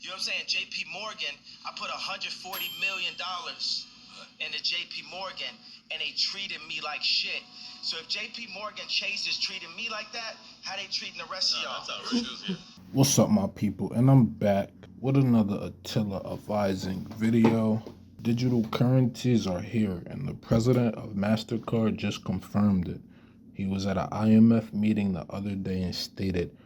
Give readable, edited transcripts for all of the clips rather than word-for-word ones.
You know what I'm saying? JP Morgan, I put $140 million into JP Morgan, and they treated me like shit. So if JP Morgan Chase is treating me like that, how they treating the rest of y'all? That's outrageous, yeah. What's up, my people? And I'm back with another Attila advising video. Digital currencies are here, and the president of Mastercard just confirmed it. He was at an IMF meeting the other day and stated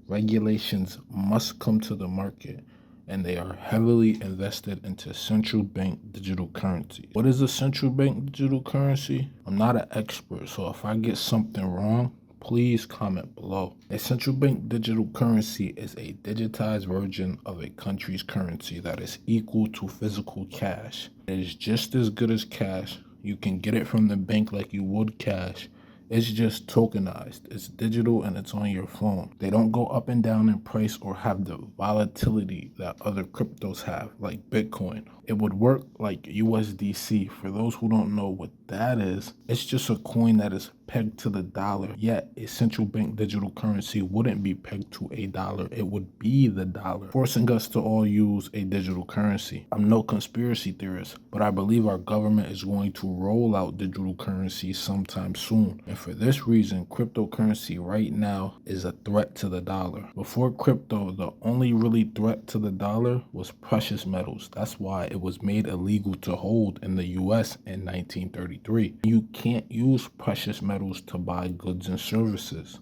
regulations must come to the market, and they are heavily invested into central bank digital currency. What is a central bank digital currency? I'm not an expert, so if I get something wrong, please comment below. A central bank digital currency is a digitized version of a country's currency that is equal to physical cash. It is just as good as cash. You can get it from the bank like you would cash. It's just tokenized. It's digital and it's on your phone. They don't go up and down in price or have the volatility that other cryptos have, like Bitcoin. It would work like USDC. For those who don't know what that is, it's just a coin that is pegged to the dollar. Yet a central bank digital currency wouldn't be pegged to a dollar. It would be the dollar, forcing us to all use a digital currency. I'm no conspiracy theorist, but I believe our government is going to roll out digital currency sometime soon. And for this reason, cryptocurrency right now is a threat to the dollar. Before crypto, the only really threat to the dollar was precious metals. That's why it was made illegal to hold in the US in 1933. You can't use precious metals to buy goods and services.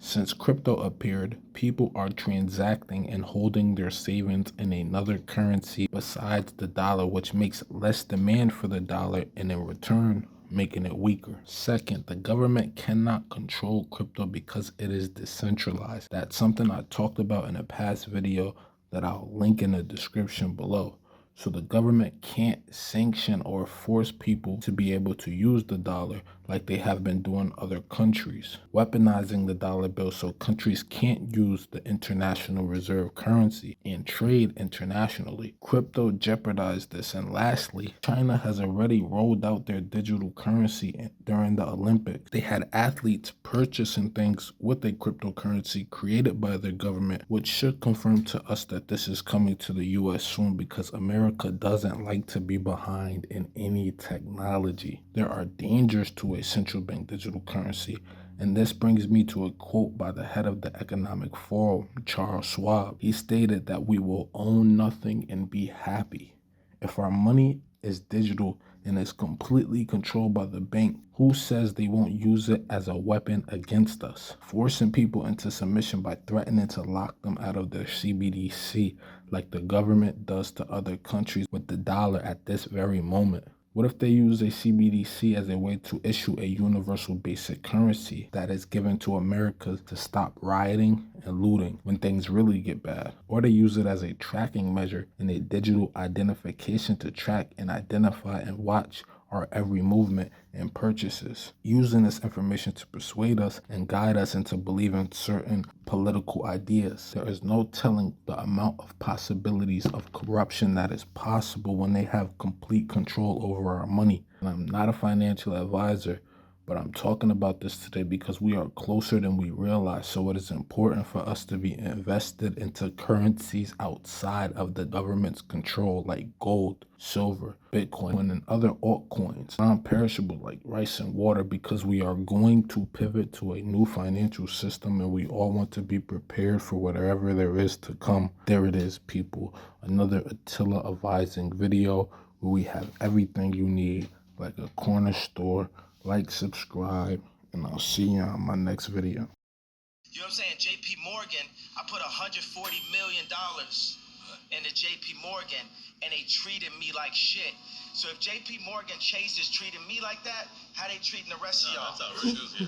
Since crypto appeared, people are transacting and holding their savings in another currency besides the dollar, which makes less demand for the dollar and in return, making it weaker. Second, the government cannot control crypto because it is decentralized. That's something I talked about in a past video that I'll link in the description below. So the government can't sanction or force people to be able to use the dollar like they have been doing other countries, weaponizing the dollar bill so countries can't use the international reserve currency and trade internationally. Crypto jeopardized this. And lastly, China has already rolled out their digital currency during the Olympics. They had athletes purchasing things with a cryptocurrency created by their government, which should confirm to us that this is coming to the US soon, because America doesn't like to be behind in any technology. There are dangers to a central bank digital currency, and this brings me to a quote by the head of the Economic Forum, Charles Schwab. He stated that we will own nothing and be happy. If our money is digital and is completely controlled by the bank, who says they won't use it as a weapon against us? Forcing people into submission by threatening to lock them out of their CBDC like the government does to other countries with the dollar at this very moment. What if they use a CBDC as a way to issue a universal basic currency that is given to America to stop rioting and looting when things really get bad? Or they use it as a tracking measure and a digital identification to track and identify and watch our every movement and purchases, using this information to persuade us and guide us into believing certain political ideas. There is no telling the amount of possibilities of corruption that is possible when they have complete control over our money. And I'm not a financial advisor, but I'm talking about this today because we are closer than we realize. So it is important for us to be invested into currencies outside of the government's control, like gold, silver, Bitcoin, and other altcoins, non-perishable like rice and water, because we are going to pivot to a new financial system and we all want to be prepared for whatever there is to come. There it is, people. Another Attila advising video where we have everything you need, like a corner store. Like, subscribe, and I'll see you on my next video. You know what I'm saying? JP Morgan, I put $140 million into JP Morgan, and they treated me like shit. So if JP Morgan Chase is treating me like that, how they treating the rest of y'all? That's outrageous, yeah.